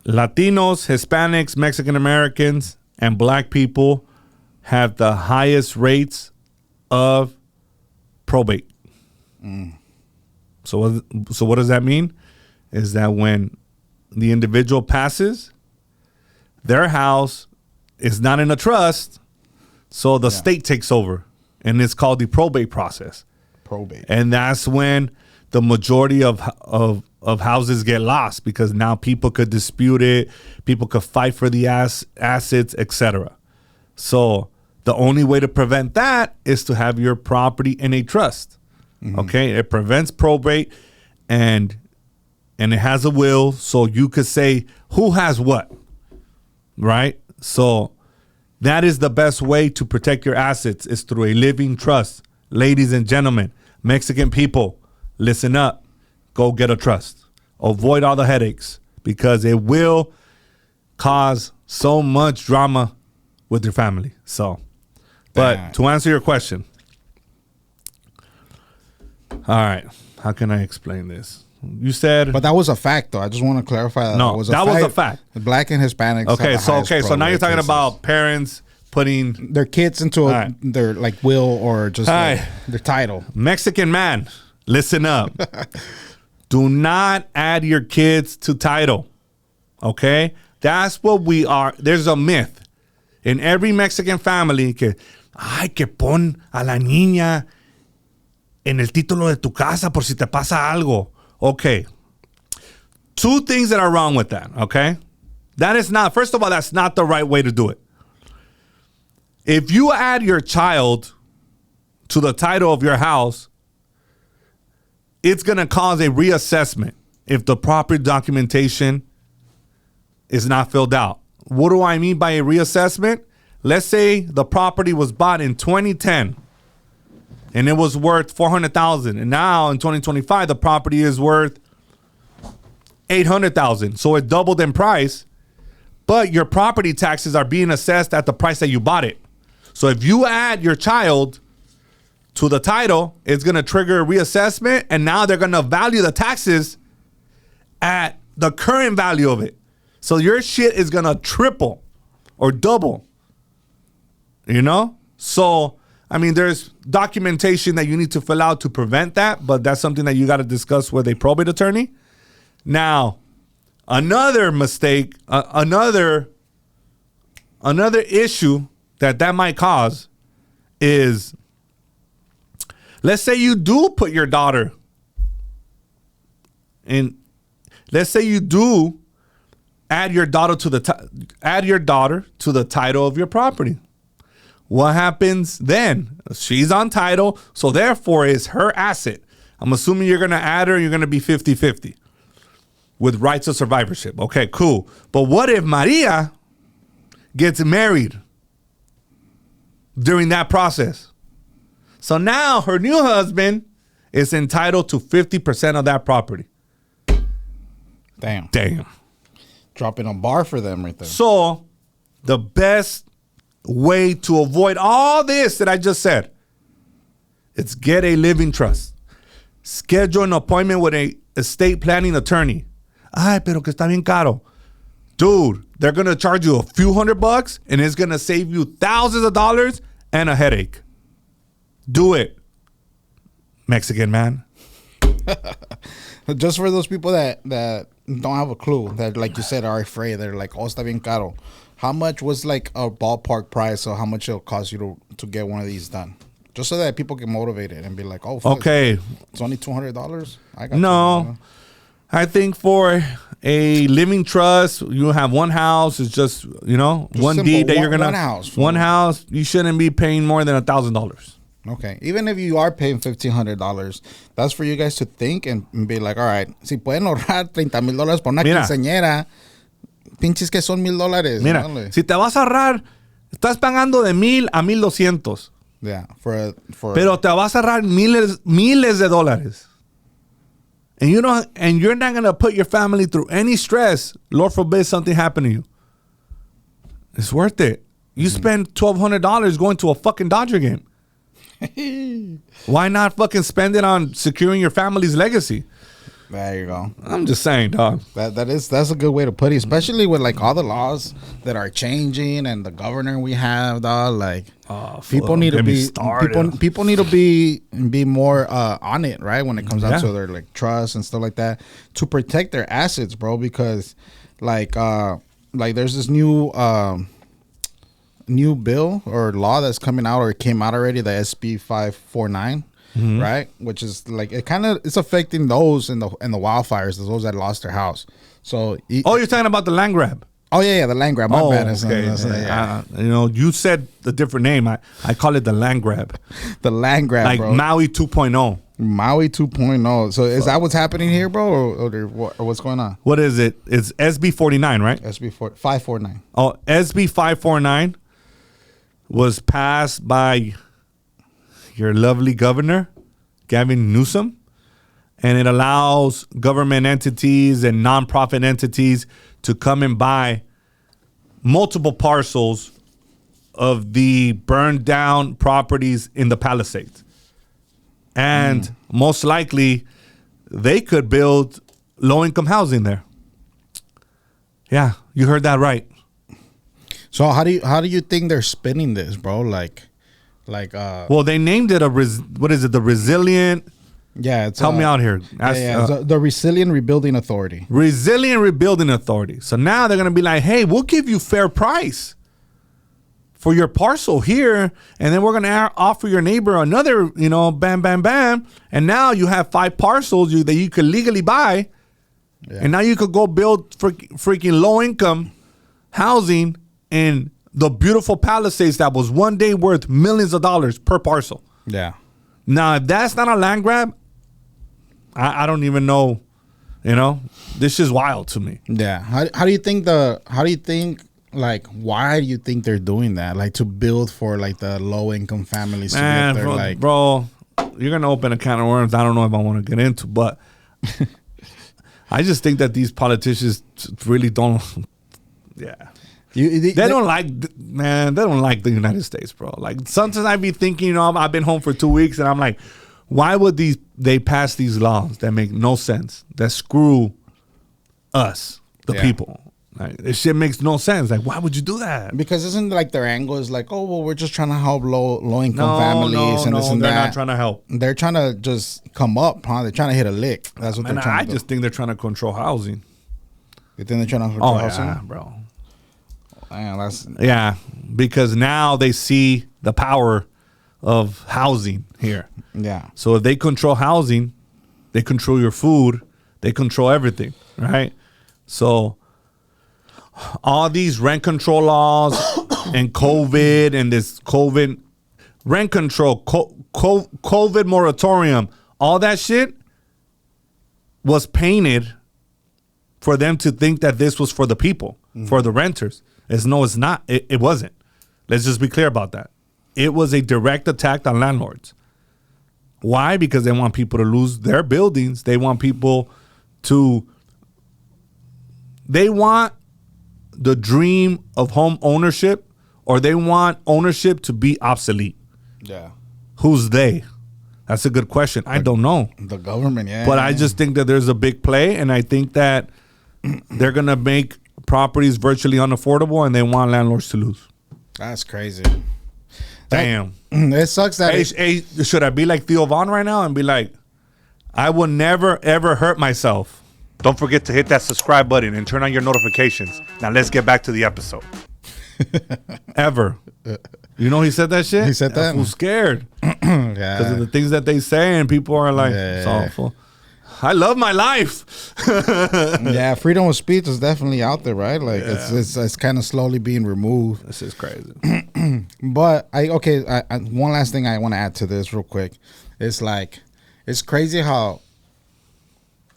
Latinos, Hispanics, Mexican Americans, and black people have the highest rates of probate. So what does that mean? Is that when the individual passes, their house is not in a trust, so the state takes over, and it's called the probate process. Probate. And that's when the majority of houses get lost, because now people could dispute it, people could fight for the assets, etc. So the only way to prevent that is to have your property in a trust. Okay, it prevents probate, and it has a will, so you could say who has what, right? So that is the best way to protect your assets, is through a living trust. Ladies and gentlemen, Mexican people, listen up. Go get a trust. Avoid all the headaches, because it will cause so much drama with your family. So, but to answer your question, all right, how can I explain this? You said, but that was a fact, though. I just want to clarify that. No, was that was a fact. The black and Hispanics. So now you're talking about parents putting their kids into their like will or just their title. Mexican man, listen up. Do not add your kids to title. Okay, that's what we are. There's a myth in every Mexican family que pon a la niña en el título de tu casa por si te pasa algo. Okay. Two things that are wrong with that, okay? That is not, first of all, that's not the right way to do it. If you add your child to the title of your house, it's going to cause a reassessment if the proper documentation is not filled out. What do I mean by a reassessment? Let's say the property was bought in 2010. And it was worth $400,000, and now in 2025 the property is worth $800,000. So it doubled in price, but your property taxes are being assessed at the price that you bought it. So if you add your child to the title, it's going to trigger a reassessment, and now they're going to value the taxes at the current value of it. So your shit is going to triple or double. You know? So I mean, there's documentation that you need to fill out to prevent that, but that's something that you got to discuss with a probate attorney. Now, another mistake, another issue that might cause is, let's say you do put your daughter in, let's say you do add your daughter to the title of your property. What happens then? She's on title, so therefore it's her asset. I'm assuming you're going to add her, you're going to be 50-50 with rights of survivorship. Okay, cool. But what if Maria gets married during that process? So now her new husband is entitled to 50% of that property. Damn. Dropping a bar for them right there. So the best way to avoid all this that I just said, it's get a living trust. Schedule an appointment with a estate planning attorney. Ay, pero que está bien caro. Dude, they're going to charge you a few $100 and it's going to save you thousands of dollars and a headache. Do it, Mexican man. Just for those people that don't have a clue, that, like you said, are afraid. They're like, oh, está bien caro. How much was like a ballpark price of how much it'll cost you to get one of these done? Just so that people get motivated and be like, oh, fuck, okay, it's only $200? I got no. I think for a living trust, you have one house. It's just, one simple, deed that you're going to... One house. You shouldn't be paying more than $1,000. Okay. Even if you are paying $1,500, that's for you guys to think and be like, all right, si pueden ahorrar $30,000 por una quinceañera, pinches que son $1,000. Mira, ¿no? Si te vas a ahorrar, estás pagando de $1,000 a $1,200. Yeah, pero te vas a ahorrar miles de dólares. And you're not gonna put your family through any stress. Lord forbid something happen to you. It's worth it. You spend $1,200 going to a fucking Dodger game. Why not fucking spend it on securing your family's legacy? There you go. I'm just saying, dog. That's a good way to put it, especially with like all the laws that are changing and the governor we have, dog. Like people need to be people need to be more on it, right? When it comes down to their like trust and stuff like that to protect their assets, bro. Because like there's this new bill or law that's coming out or it came out already, the SB 549. Right, which is like it's affecting those in the wildfires, those that lost their house. So, you're talking about the land grab? Oh yeah, the land grab. My bad. Okay. You said a different name. I call it the land grab. The land grab, like bro. Maui 2.0. Maui 2.0. So is that what's happening here, bro, or what's going on? What is it? It's SB 49, right? SB 549. Oh, SB 549 was passed by your lovely governor, Gavin Newsom, and it allows government entities and nonprofit entities to come and buy multiple parcels of the burned down properties in the Palisades. And most likely, they could build low-income housing there. Yeah, you heard that right. So how do you think they're spinning this, bro? Well, they named it what is it? The Resilient. Yeah, it's help me out here. The Resilient Rebuilding Authority. Resilient Rebuilding Authority. So now they're gonna be like, hey, we'll give you fair price for your parcel here, and then we're gonna offer your neighbor another, bam, bam, bam, and now you have 5 parcels that you could legally buy, and now you could go build freaking low income housing in the beautiful Palisades that was one day worth millions of dollars per parcel. Yeah. Now, if that's not a land grab, I don't even know. This is wild to me. Yeah. How do you think why do you think they're doing that? Like to build for like the low income families to get there, bro, you're gonna open a can of worms I don't know if I want to get into, but I just think that these politicians really don't. Yeah. They don't like the United States, bro. Like sometimes I be thinking, I've been home for 2 weeks and I'm like, why would they pass these laws that make no sense, that screw us, the people? Like this shit makes no sense. Like why would you do that? Because isn't like their angle is like, oh well, we're just trying to help low income families and this and they're that. Not trying to help. They're trying to just come up, huh? They're trying to hit a lick. That's what they're trying to do. I just think they're trying to control housing. You think they're trying to control housing? Yeah, bro. Yeah, because now they see the power of housing here. Yeah. So if they control housing, they control your food, they control everything, right? So all these rent control laws and COVID and this COVID rent control, COVID moratorium, all that shit was painted for them to think that this was for the people, for the renters. It's not. It wasn't. Let's just be clear about that. It was a direct attack on landlords. Why? Because they want people to lose their buildings. They want people to. They want the dream of home ownership, or they want ownership to be obsolete. Yeah. Who's they? That's a good question. I don't know. The government, yeah. But I just think that there's a big play, and I think that they're gonna make properties virtually unaffordable, and they want landlords to lose. That's crazy. Damn. It sucks that. Hey, should I be like Theo Vaughn right now and be like, I will never ever hurt myself? Don't forget to hit that subscribe button and turn on your notifications. Now let's get back to the episode. Ever. He said that shit? He said that? I'm scared. Yeah. Because of the things that they say, and people are like, it's awful. I love my life. Yeah, freedom of speech is definitely out there, right? Like it's kind of slowly being removed. This is crazy. But one last thing I want to add to this real quick. It's like it's crazy how,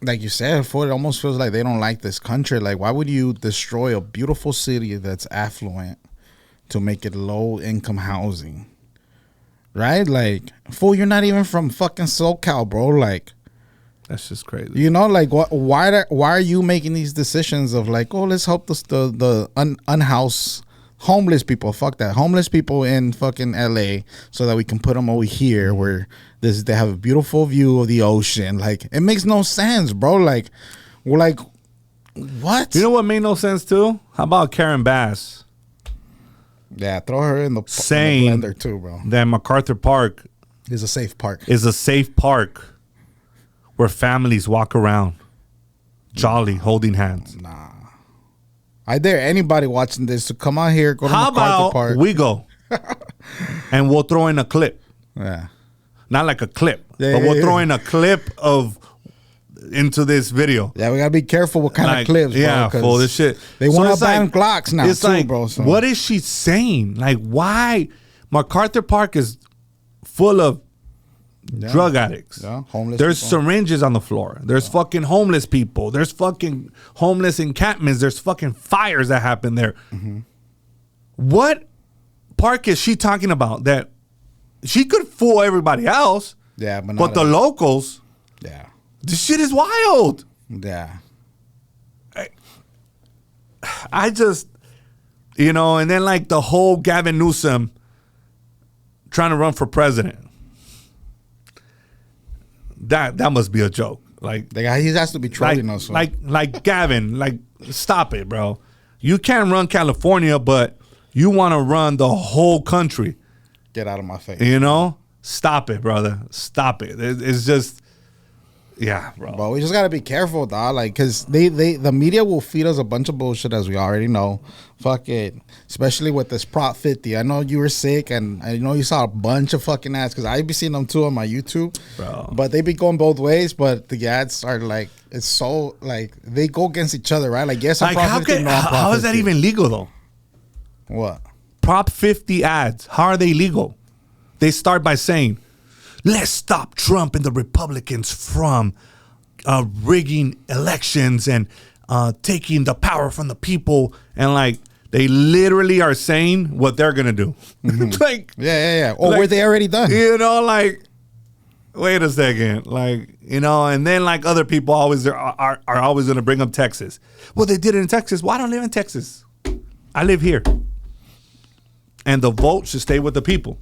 like you said before, it almost feels like they don't like this country. Like, why would you destroy a beautiful city that's affluent to make it low income housing? Right? Like, fool, you're not even from fucking SoCal, bro. Like, that's just crazy. Like, why are you making these decisions of like, oh, let's help the unhoused homeless people? Fuck that, homeless people in fucking LA, so that we can put them over here where They have a beautiful view of the ocean. Like, it makes no sense, bro. Like, we're like, what? You know what made no sense too? How about Karen Bass Yeah, throw her in the saying blender too, bro. that MacArthur Park It's a safe park. is a safe park where families walk around jolly, holding hands. Nah. I dare anybody watching this to come out here, go to How MacArthur about Park. we go and we'll throw in a clip. Yeah. Not like a clip, Yeah, but yeah, we'll yeah. throw in a clip of into this video. Yeah, we gotta be careful what kind of clips, bro. Yeah, 'cause for this shit. They want it's to ban Glocks now, it's too, like, bro. So. What is she saying? Like, why? MacArthur Park is full of drug addicts. Yeah, homeless There's people. syringes on the floor. There's fucking homeless people. There's fucking homeless encampments. There's fucking fires that happen there. Mm-hmm. What park is she talking about that she could fool everybody else? Yeah, but But not the locals, Yeah. this shit is wild. Yeah. I just, and then like the whole Gavin Newsom trying to run for president. That must be a joke. Like The guy, he has to be trolling us. So. like Gavin, like stop it, bro. You can't run California, but you want to run the whole country. Get out of my face. Stop it, brother. Stop it. It's just, yeah, bro. But we just gotta be careful, dog. Like, cause the media will feed us a bunch of bullshit, as we already know. Fuck it, especially with this Prop 50. I know you were sick, and I know you saw a bunch of fucking ads, cause I be seeing them too on my YouTube. Bro. But they be going both ways. But the ads are like, it's so like they go against each other, right? Like, yes, I'm Like, Prop 50, no, I'm Prop how is that 50. even legal though? What? Prop 50 ads, how are they legal? They start by saying, let's stop Trump and the Republicans from rigging elections and taking the power from the people. And like, they literally are saying what they're going to do. Like, Yeah. Or like, were they already done? like, wait a second. Like, and then like other people always are always going to bring up Texas. Well, they did it in Texas. Well, I don't live in Texas. I live here. And the vote should stay with the people.